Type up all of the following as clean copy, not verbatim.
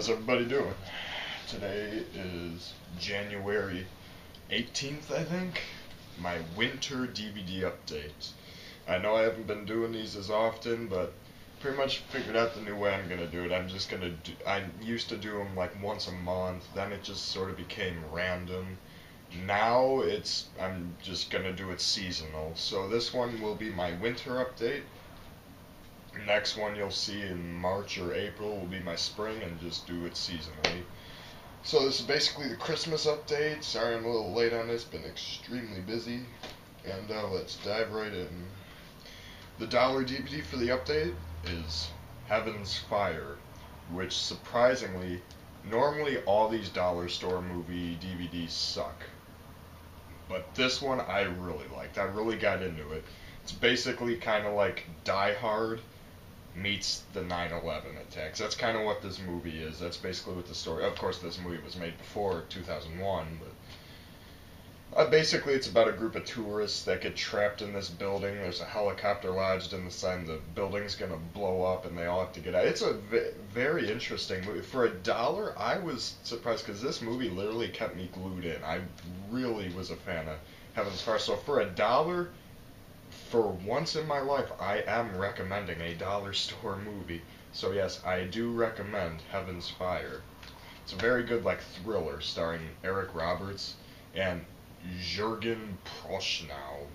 How's everybody doing? Today is January 18th, I think. My winter DVD update. I know I haven't been doing these as often, but pretty much figured out the new way I'm gonna do it. I used to do them like once a month, then it just sort of became random. Now I'm just gonna do it seasonal. So this one will be my winter update. Next one you'll see in March or April will be my spring, and just do it seasonally. So this is basically the Christmas update. Sorry I'm a little late on this, been extremely busy. And let's dive right in. The dollar DVD for the update is Heaven's Fire, which surprisingly, normally all these dollar store movie DVDs suck. But this one I really liked. I really got into it. It's basically kind of like Die Hard meets the 9/11 attacks. That's kind of what this movie is. That's basically what the story. Of course, this movie was made before 2001, but basically it's about a group of tourists that get trapped in this building. There's a helicopter lodged in the sign. The building's gonna blow up, and they all have to get out. It's a very interesting movie. For $1, I was surprised because this movie literally kept me glued in. I really was a fan of Heaven's Fire. So for $1. For once in my life, I am recommending a dollar store movie. So yes, I do recommend Heaven's Fire. It's a very good thriller starring Eric Roberts and Jürgen Prochnow.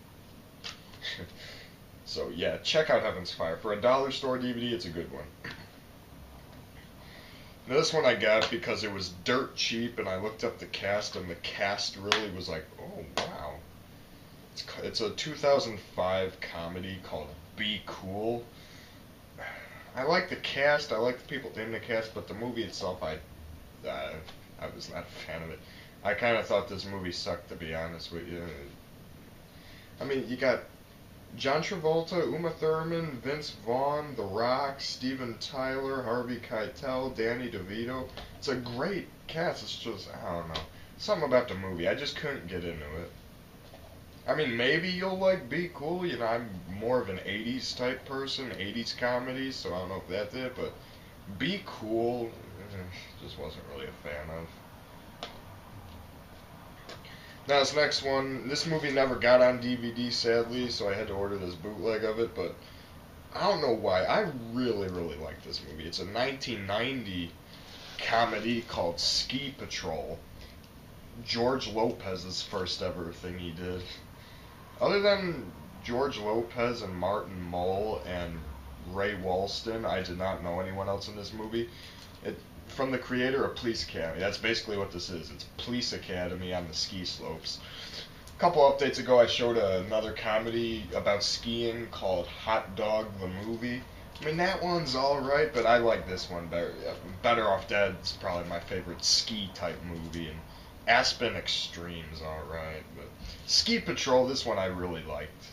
So yeah, check out Heaven's Fire. For a dollar store DVD, it's a good one. Now, this one I got because it was dirt cheap, and I looked up the cast, and the cast really was like, oh wow. It's a 2005 comedy called Be Cool. I like the cast, I like the people in the cast, but the movie itself, I was not a fan of it. I kind of thought this movie sucked, to be honest with you. I mean, you got John Travolta, Uma Thurman, Vince Vaughn, The Rock, Steven Tyler, Harvey Keitel, Danny DeVito. It's a great cast. It's just, I don't know, something about the movie. I just couldn't get into it. I mean, maybe you'll Be Cool. You know, I'm more of an 80s type person, 80s comedies, so I don't know if that's it, but Be Cool, just wasn't really a fan of. Now, this next one, this movie never got on DVD, sadly, so I had to order this bootleg of it, but I don't know why. I really, really like this movie. It's a 1990 comedy called Ski Patrol. George Lopez's first ever thing he did. Other than George Lopez and Martin Mull and Ray Walston, I did not know anyone else in this movie. From the creator of Police Academy. That's basically what this is. It's Police Academy on the ski slopes. A couple updates ago, I showed another comedy about skiing called Hot Dog the Movie. I mean, that one's alright, but I like this one better. Better Off Dead is probably my favorite ski-type movie, and Aspen Extreme's alright, but Ski Patrol, this one I really liked.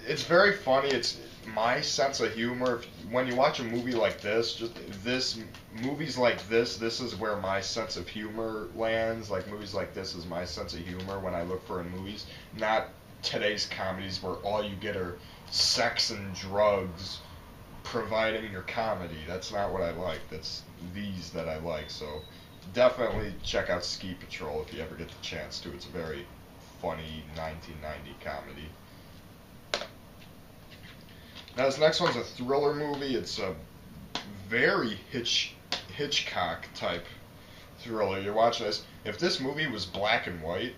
It's very funny. It's my sense of humor. When you watch a movie like this, movies like this is where my sense of humor lands. Like, movies like this is my sense of humor when I look for in movies. Not today's comedies where all you get are sex and drugs providing your comedy. That's not what I like. That's these that I like, so definitely check out Ski Patrol if you ever get the chance to. It's a very funny 1990 comedy. Now, this next one's a thriller movie. It's a very Hitchcock type thriller. You're watching this. If this movie was black and white,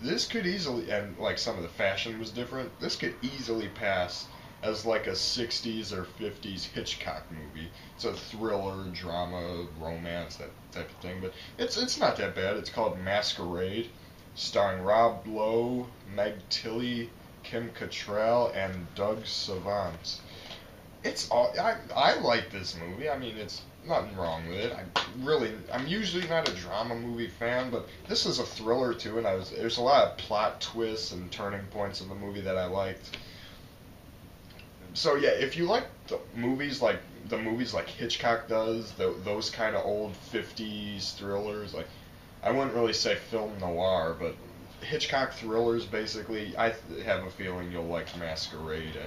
this could easily, and some of the fashion was different, this could easily pass as a 60s or 50s Hitchcock movie. It's a thriller, drama, romance, that type of thing. But it's not that bad. It's called Masquerade, starring Rob Lowe, Meg Tilly, Kim Cattrall, and Doug Savant. I like this movie. I mean, it's nothing wrong with it. I'm usually not a drama movie fan, but this is a thriller too, and there's a lot of plot twists and turning points in the movie that I liked. So yeah, if you like the movies like Hitchcock does, those kind of old 50s thrillers, I wouldn't really say film noir, but Hitchcock thrillers, basically, I have a feeling you'll like Masquerade.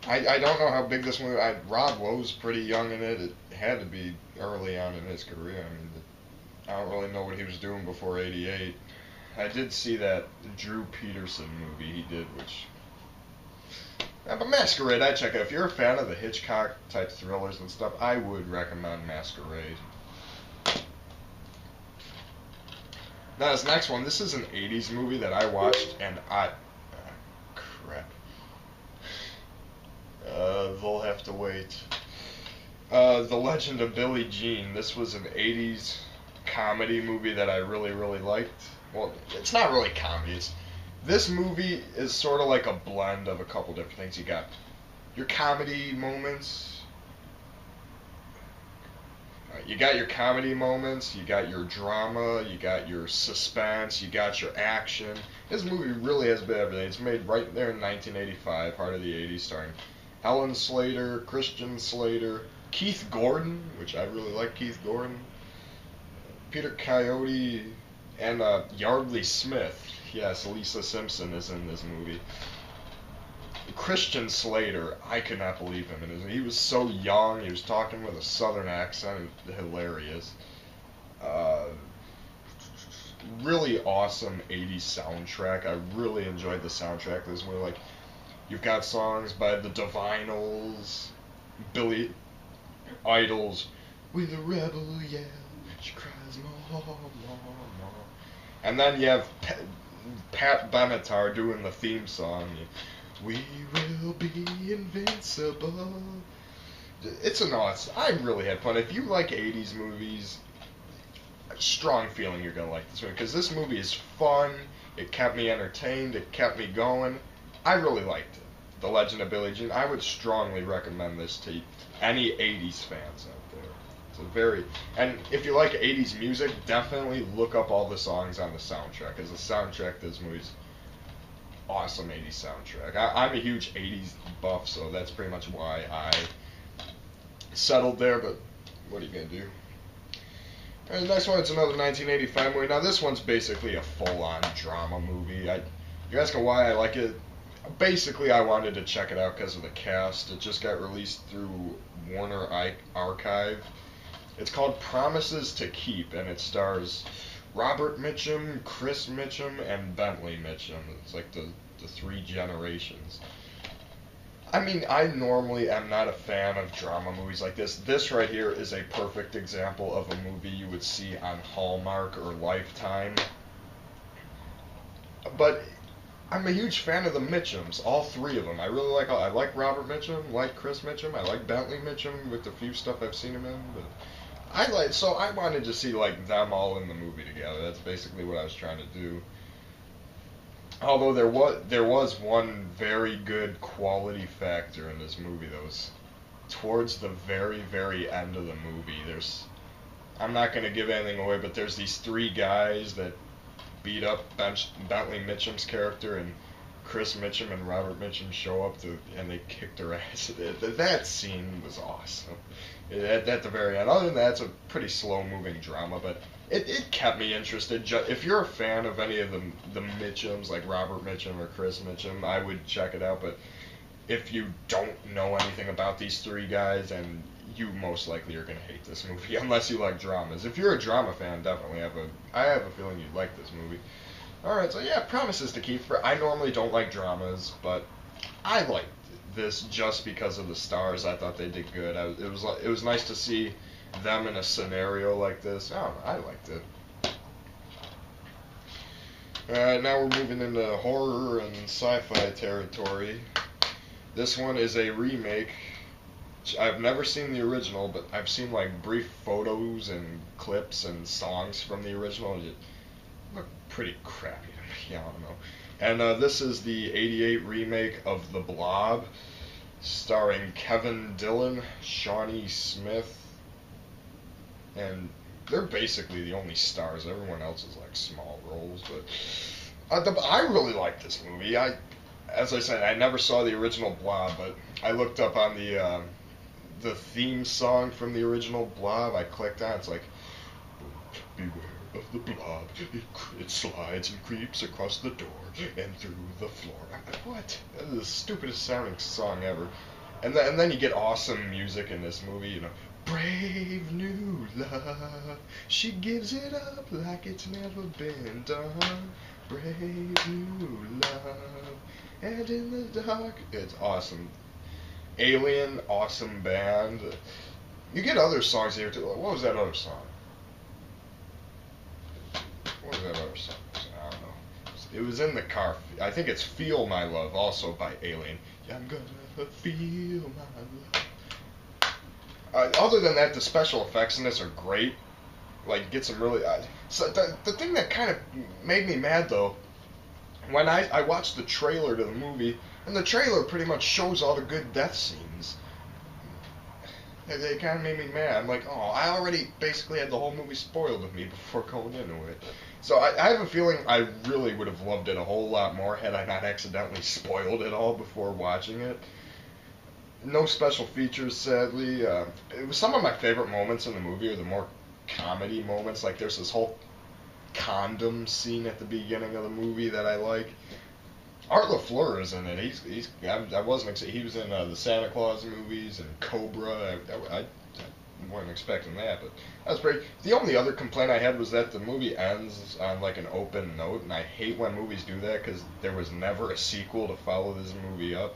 I don't know how big this movie. Rob Lowe's pretty young in it. had to be early on in his career. I mean, I don't really know what he was doing before '88. I did see that Drew Peterson movie he did, which. But Masquerade, I check out. If you're a fan of the Hitchcock type thrillers and stuff, I would recommend Masquerade. Now, this next one, this is an '80s movie that I watched, and crap. They'll have to wait. The Legend of Billie Jean. This was an '80s comedy movie that I really, really liked. Well, it's not really comedy. This movie is sort of like a blend of a couple different things. You got your comedy moments. You got your comedy moments, you got your drama, you got your suspense, you got your action. This movie really has been everything. It's made right there in 1985, heart of the '80s, starring Helen Slater, Christian Slater, Keith Gordon, which I really like Keith Gordon, Peter Coyote, and Yardley Smith. Yes, Lisa Simpson is in this movie. Christian Slater, I could not believe him. He was so young. He was talking with a southern accent. Hilarious. Really awesome '80s soundtrack. I really enjoyed the soundtrack of this movie. Like, you've got songs by the Divinals, Billy Idol's "With a Rebel Yell, She Cries More, More, More," and then you have Pat Benatar doing the theme song. We will be invincible. It's an awesome. I really had fun. If you like '80s movies, strong feeling you're gonna like this movie, because this movie is fun. It kept me entertained. It kept me going. I really liked it. The Legend of Billie Jean. I would strongly recommend this to any '80s fans out there. It's a very, and if you like '80s music, definitely look up all the songs on the soundtrack, because the soundtrack to this movie's awesome '80s soundtrack. I'm a huge '80s buff, so that's pretty much why I settled there, but what are you going to do? Alright, the next one, it's another 1985 movie. Now, this one's basically a full-on drama movie. You're asking why I like it? Basically, I wanted to check it out because of the cast. It just got released through Warner Archive. It's called Promises to Keep, and it stars Robert Mitchum, Chris Mitchum, and Bentley Mitchum. It's like the three generations. I mean, I normally am not a fan of drama movies like this. This right here is a perfect example of a movie you would see on Hallmark or Lifetime. But I'm a huge fan of the Mitchums, all three of them. I like Robert Mitchum, like Chris Mitchum, I like Bentley Mitchum with the few stuff I've seen him in, but so I wanted to see like them all in the movie together. That's basically what I was trying to do. Although there was one very good quality factor in this movie that was towards the very, very end of the movie. I'm not going to give anything away, but there's these three guys that beat up Bentley Mitchum's character, and Chris Mitchum and Robert Mitchum show up and they kick their ass. That scene was awesome. At the very end. Other than that, it's a pretty slow-moving drama, but it kept me interested. If you're a fan of any of the Mitchums, like Robert Mitchum or Chris Mitchum, I would check it out. But if you don't know anything about these three guys, and you most likely are going to hate this movie, unless you like dramas. If you're a drama fan, definitely I have a feeling you'd like this movie. Alright, so yeah, Promises to Keep. I normally don't like dramas, but I liked this just because of the stars. I thought they did good. It was nice to see them in a scenario like this. Oh, I liked it. Alright, now we're moving into horror and sci-fi territory. This one is a remake. I've never seen the original, but I've seen like brief photos and clips and songs from the original, and it looked pretty crappy to me. I don't know. And this is the '88 remake of The Blob, starring Kevin Dillon, Shawnee Smith, and they're basically the only stars. Everyone else is like small roles, but I really like this movie. As I said, I never saw the original Blob, but I looked up on the theme song from the original Blob. I clicked on it. It's like, beware of the Blob. It slides and creeps across the door and through the floor. I'm like, what? That is the stupidest sounding song ever. And then you get awesome music in this movie. You know, Brave new love, she gives it up like it's never been done. Brave new love, and in the dark. It's awesome. Alien, awesome band. You get other songs here too. What was that other song? What was that other song? I don't know. It was in the car. I think it's Feel My Love, also by Alien. Yeah, I'm gonna feel my love. Other than that, the special effects in this are great. Like, get some really... so the thing that kind of made me mad, though, when I watched the trailer to the movie, and the trailer pretty much shows all the good death scenes. It kind of made me mad. I'm like, oh, I already basically had the whole movie spoiled of me before going into it. So I have a feeling I really would have loved it a whole lot more had I not accidentally spoiled it all before watching it. No special features, sadly. It was some of my favorite moments in the movie are the more comedy moments. Like, there's this whole condom scene at the beginning of the movie that I like. Art LaFleur is in it. I wasn't expecting. He was in the Santa Claus movies and Cobra. I wasn't expecting that, but that was great. The only other complaint I had was that the movie ends on like an open note, and I hate when movies do that because there was never a sequel to follow this movie up.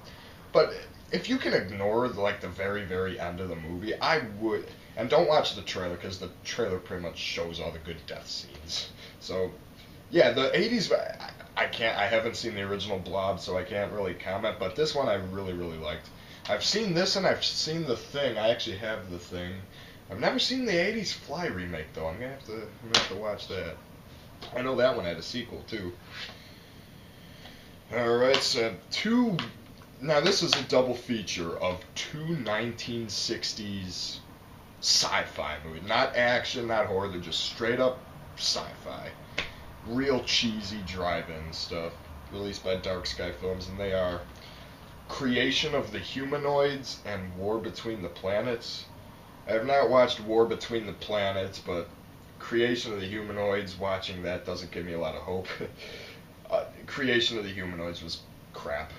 But if you can ignore like the very, very end of the movie, I would. And don't watch the trailer because the trailer pretty much shows all the good death scenes. So, yeah, the 80s. I haven't seen the original Blob, so I can't really comment. But this one I really, really liked. I've seen this and I've seen The Thing. I actually have The Thing. I've never seen the 80s Fly remake though. I'm gonna have to watch that. I know that one had a sequel too. All right, so now this is a double feature of two 1960s sci-fi movies. Not action, not horror. They're just straight up sci-fi. Real cheesy drive-in stuff. Released by Dark Sky Films, and they are Creation of the Humanoids and War Between the Planets. I have not watched War Between the Planets, but Creation of the Humanoids, watching that doesn't give me a lot of hope. Creation of the Humanoids was crap.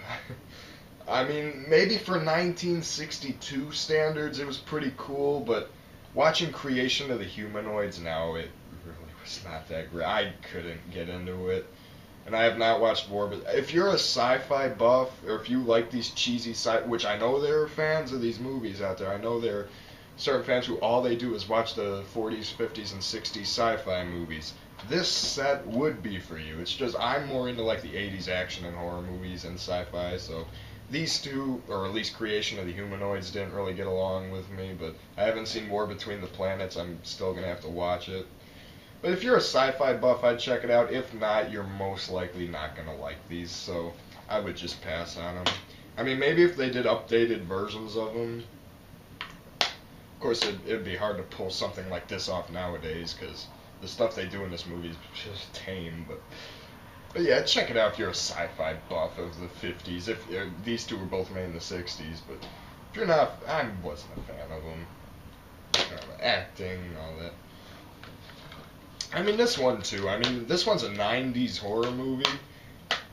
I mean, maybe for 1962 standards it was pretty cool, but watching Creation of the Humanoids now, it really was not that great. I couldn't get into it. And I have not watched War, but if you're a sci-fi buff, or if you like these cheesy which I know there are fans of these movies out there. I know there are certain fans who all they do is watch the 40s, 50s, and 60s sci-fi movies. This set would be for you. It's just I'm more into like the 80s action and horror movies and sci-fi, so these two, or at least Creation of the Humanoids, didn't really get along with me, but I haven't seen War Between the Planets. I'm still going to have to watch it. But if you're a sci-fi buff, I'd check it out. If not, you're most likely not going to like these, so I would just pass on them. I mean, maybe if they did updated versions of them. Of course, it'd be hard to pull something like this off nowadays, because the stuff they do in this movie is just tame. But yeah, check it out if you're a sci-fi buff of the 50s. If these two were both made in the 60s, but if you're not, I wasn't a fan of them. Acting, all that. I mean, this one too. I mean, this one's a 90s horror movie.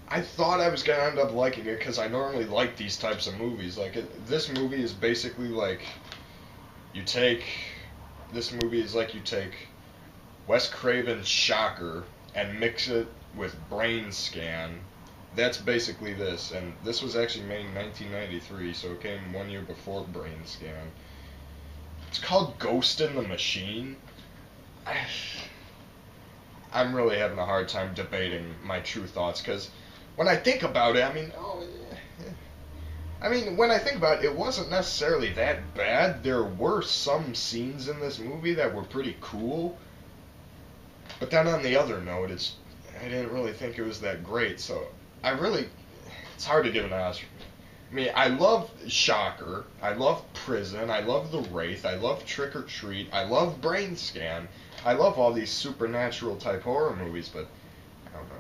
I thought I was going to end up liking it because I normally like these types of movies. Like, this movie is basically like you take Wes Craven's Shocker and mix it with Brain Scan. That's basically this. And this was actually made in 1993, so it came 1 year before Brain Scan. It's called Ghost in the Machine. I'm really having a hard time debating my true thoughts, because when I think about it, when I think about it, it wasn't necessarily that bad. There were some scenes in this movie that were pretty cool, but then on the other note, I didn't really think it was that great, so it's hard to give an answer. I mean, I love Shocker, I love Prison, I love The Wraith, I love Trick or Treat, I love Brain Scan, I love all these supernatural type horror movies, but I don't know.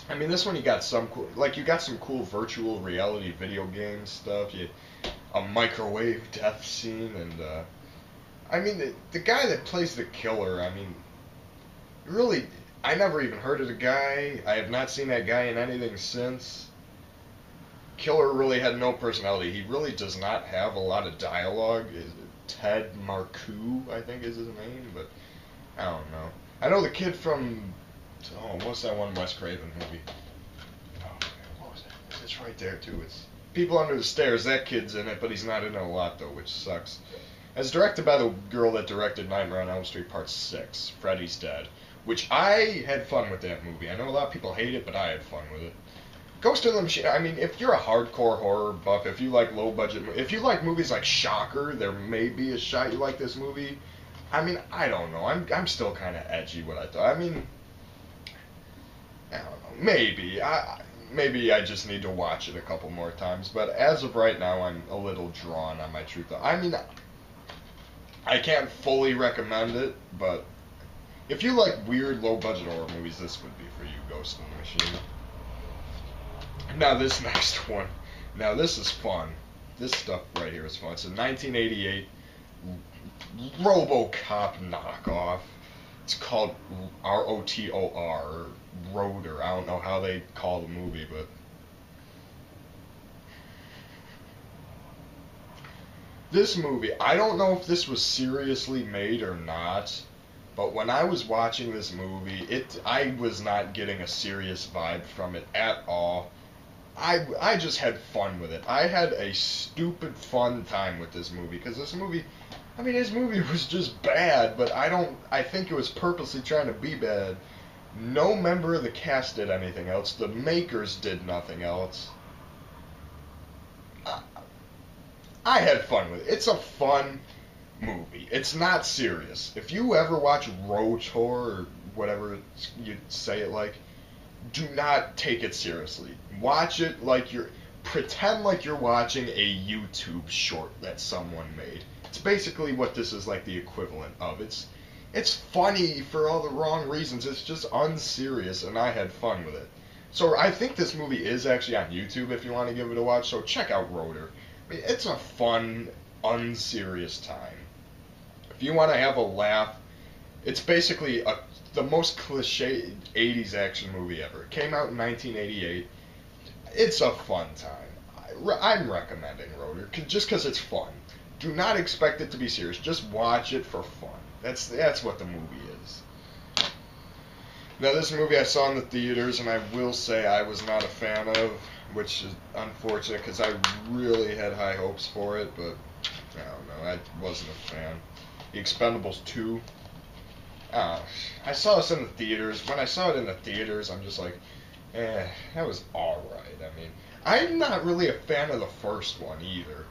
I mean, this one you got some cool virtual reality video game stuff, a microwave death scene, and I mean, the guy that plays the killer, I mean, really, I never even heard of the guy. I have not seen that guy in anything since. Killer really had no personality. He really does not have a lot of dialogue. Ted Marcoux, I think is his name, but I don't know. I know the kid from, what's that one Wes Craven movie? Oh, what was it? It's right there too. It's People Under the Stairs. That kid's in it, but he's not in it a lot though, which sucks. It's directed by the girl that directed Nightmare on Elm Street Part 6, Freddy's Dead, which I had fun with that movie. I know a lot of people hate it, but I had fun with it. Ghost in the Machine, I mean, if you're a hardcore horror buff, if you like low-budget, if you like movies like Shocker, there may be a shot you like this movie. I mean, I don't know. I'm still kind of edgy what I thought. I mean, I don't know. Maybe I just need to watch it a couple more times. But as of right now, I'm a little drawn on my true thought. I mean, I can't fully recommend it, but if you like weird, low-budget horror movies, this would be for you, Ghost in the Machine. Now this next one. Now this is fun. This stuff right here is fun. It's a 1988 Robocop knockoff. It's called ROTOR, ROTOR. I don't know how they call the movie, but this movie, I don't know if this was seriously made or not, but when I was watching this movie, I was not getting a serious vibe from it at all. I just had fun with it. I had a stupid fun time with this movie, because this movie was just bad, but I think it was purposely trying to be bad. No member of the cast did anything else. The makers did nothing else. I had fun with it. It's a fun movie. It's not serious. If you ever watch ROTOR, or whatever you say it like, do not take it seriously. Watch it like pretend like you're watching a YouTube short that someone made. It's basically what this is like the equivalent of. It's funny for all the wrong reasons. It's just unserious, and I had fun with it. So I think this movie is actually on YouTube if you want to give it a watch, so check out ROTOR. I mean, it's a fun, unserious time. If you want to have a laugh, it's basically the most cliche 80s action movie ever. It came out in 1988. It's a fun time. I'm recommending ROTOR just because it's fun. Do not expect it to be serious. Just watch it for fun. That's what the movie is. Now, this movie I saw in the theaters, and I will say I was not a fan of, which is unfortunate because I really had high hopes for it, but I don't know. I wasn't a fan. The Expendables 2. I saw this in the theaters. When I saw it in the theaters, I'm just like, that was alright. I mean, I'm not really a fan of the first one either.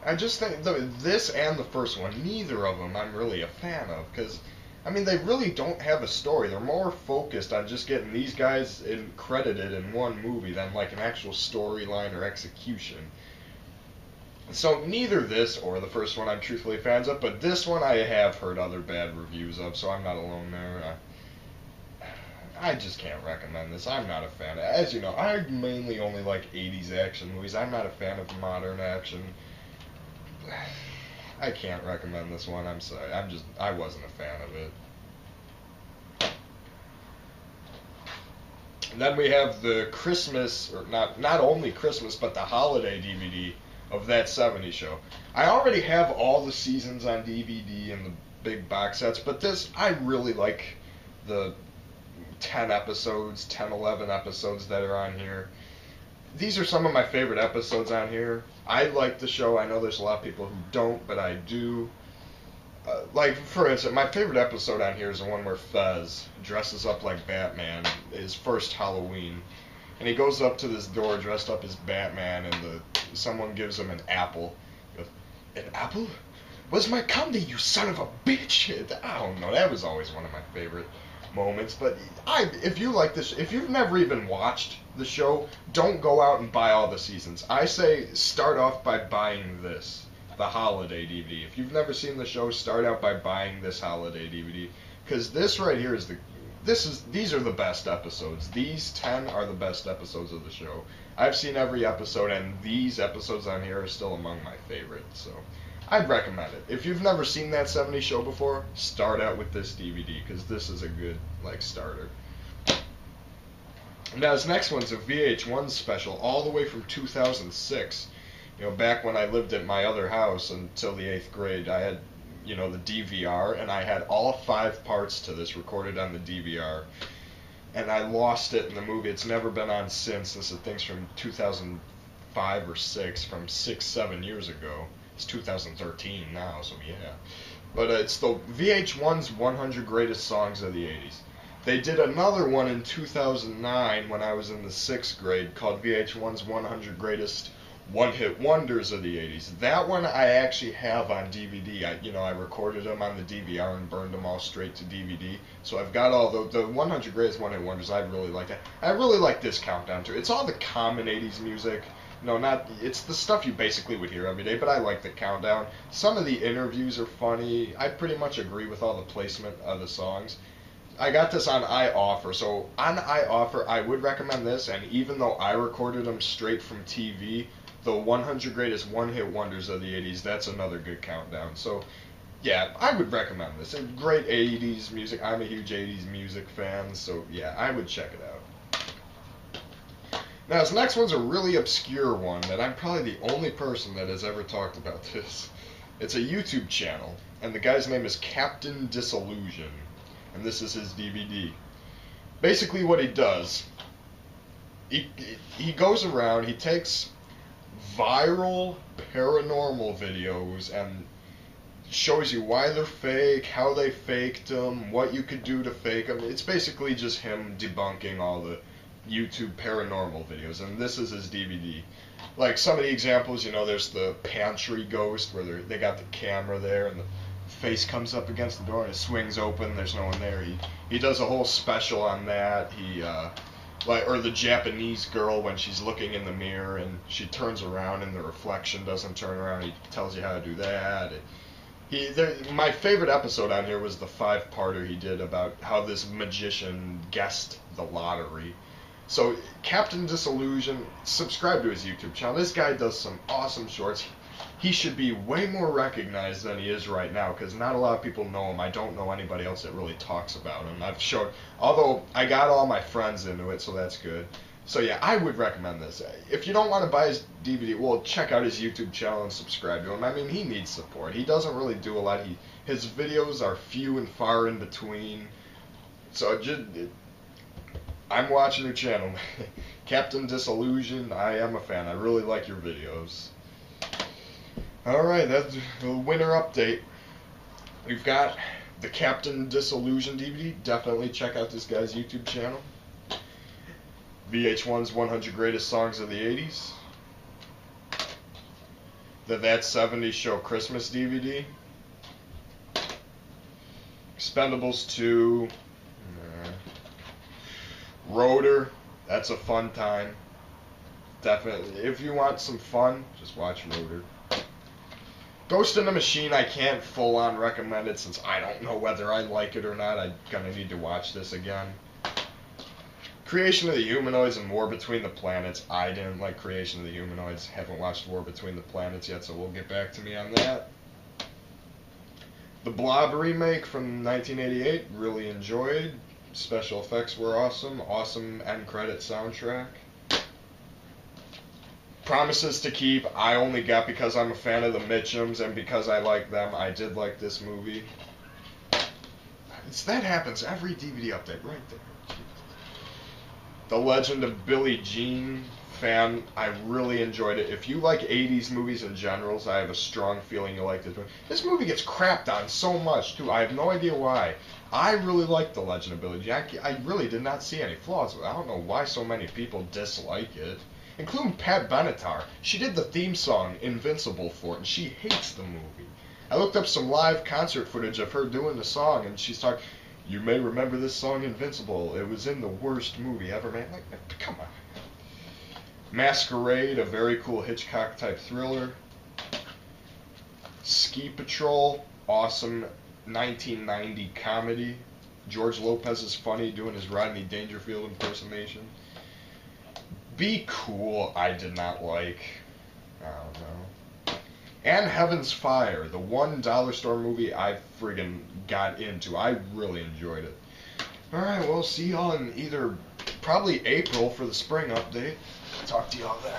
I just think this and the first one, neither of them I'm really a fan of, because, I mean, they really don't have a story. They're more focused on just getting these guys credited in one movie than like an actual storyline or execution. So neither this or the first one I'm truthfully fans of, but this one I have heard other bad reviews of, so I'm not alone there. I just can't recommend this. I'm not a fan. As you know, I mainly only like 80s action movies. I'm not a fan of modern action. I can't recommend this one. I'm sorry. I wasn't a fan of it. And then we have the Christmas, or not only Christmas, but the holiday DVD of That 70s Show. I already have all the seasons on DVD and the big box sets, but this, I really like the 10 episodes, 10, 11 episodes that are on here. These are some of my favorite episodes on here. I like the show. I know there's a lot of people who don't, but I do. Like, for instance, my favorite episode on here is the one where Fez dresses up like Batman, his first Halloween. And he goes up to this door dressed up as Batman, and someone gives him an apple. He goes, "An apple? Where's my candy, you son of a bitch?" I don't know. That was always one of my favorite moments. But if you like this, if you've never even watched the show, don't go out and buy all the seasons. I say start off by buying this, the holiday DVD. If you've never seen the show, start out by buying this holiday DVD, because this right here these are the best episodes. These 10 are the best episodes of the show. I've seen every episode, and these episodes on here are still among my favorites, so I'd recommend it. If you've never seen That 70s Show before, start out with this DVD, because this is a good, starter. Now, this next one's a VH1 special, all the way from 2006. Back when I lived at my other house until the 8th grade, I had, the DVR, and I had all 5 parts to this recorded on the DVR. And I lost it in the movie. It's never been on since. This is things from 2005 or 6, from 6, 7 years ago. It's 2013 now, so yeah. But it's the VH1's 100 Greatest Songs of the 80s. They did another one in 2009 when I was in the 6th grade called VH1's 100 Greatest One-Hit Wonders of the 80s. That one I actually have on DVD. I recorded them on the DVR and burned them all straight to DVD. So I've got all the 100 Greatest One-Hit Wonders. I really like that. I really like this countdown too. It's all the common 80s music. It's the stuff you basically would hear every day, but I like the countdown. Some of the interviews are funny. I pretty much agree with all the placement of the songs. I got this on iOffer, so on iOffer I would recommend this, and even though I recorded them straight from TV, the 100 Greatest One-Hit Wonders of the 80s, that's another good countdown. So, yeah, I would recommend this. It's great 80s music. I'm a huge 80s music fan, so yeah, I would check it out. Now, this next one's a really obscure one that I'm probably the only person that has ever talked about this. It's a YouTube channel, and the guy's name is Captain Disillusion, and this is his DVD. Basically what he does, he goes around, he takes viral paranormal videos and shows you why they're fake, how they faked them, what you could do to fake them. It's basically just him debunking all the YouTube paranormal videos, and this is his DVD. Like some of the examples, there's the pantry ghost where they got the camera there and the face comes up against the door and it swings open, there's no one there. He does a whole special on that. Or the Japanese girl when she's looking in the mirror and she turns around and the reflection doesn't turn around. He tells you how to do that. My favorite episode on here was the 5-parter he did about how this magician guessed the lottery. So, Captain Disillusion, subscribe to his YouTube channel. This guy does some awesome shorts. He should be way more recognized than he is right now, because not a lot of people know him. I don't know anybody else that really talks about him. Although I got all my friends into it, so that's good. So yeah, I would recommend this. If you don't want to buy his DVD, well, check out his YouTube channel and subscribe to him. I mean, he needs support. He doesn't really do a lot. His videos are few and far in between. So I'm watching your channel. Captain Disillusion, I am a fan. I really like your videos. Alright, that's the winter update. We've got the Captain Disillusion DVD. Definitely check out this guy's YouTube channel. VH1's 100 Greatest Songs of the 80s. The That 70s Show Christmas DVD. Expendables 2. ROTOR. That's a fun time. Definitely. If you want some fun, just watch ROTOR. Ghost in the Machine, I can't full-on recommend it since I don't know whether I like it or not. I'm gonna need to watch this again. Creation of the Humanoids and War Between the Planets. I didn't like Creation of the Humanoids. Haven't watched War Between the Planets yet, so we'll get back to me on that. The Blob remake from 1988, really enjoyed. Special effects were awesome. Awesome end credit soundtrack. Promises to Keep, I only got because I'm a fan of the Mitchums and because I like them. I did like this movie. That happens every DVD update right there. The Legend of Billie Jean, fan, I really enjoyed it. If you like 80s movies in general, I have a strong feeling you'll like this movie. This movie gets crapped on so much, too. I have no idea why. I really liked The Legend of Billie Jean. I really did not see any flaws with it. I don't know why so many people dislike it. Including Pat Benatar. She did the theme song, Invincible, for it, and she hates the movie. I looked up some live concert footage of her doing the song, and she's talking, you may remember this song, Invincible. It was in the worst movie ever made. Like, come on. Masquerade, a very cool Hitchcock-type thriller. Ski Patrol, awesome 1990 comedy. George Lopez is funny doing his Rodney Dangerfield impersonation. Be Cool, I did not like. I don't know. And Heaven's Fire, the one dollar store movie I friggin' got into. I really enjoyed it. Alright, well, see y'all in probably April for the spring update. Talk to y'all then.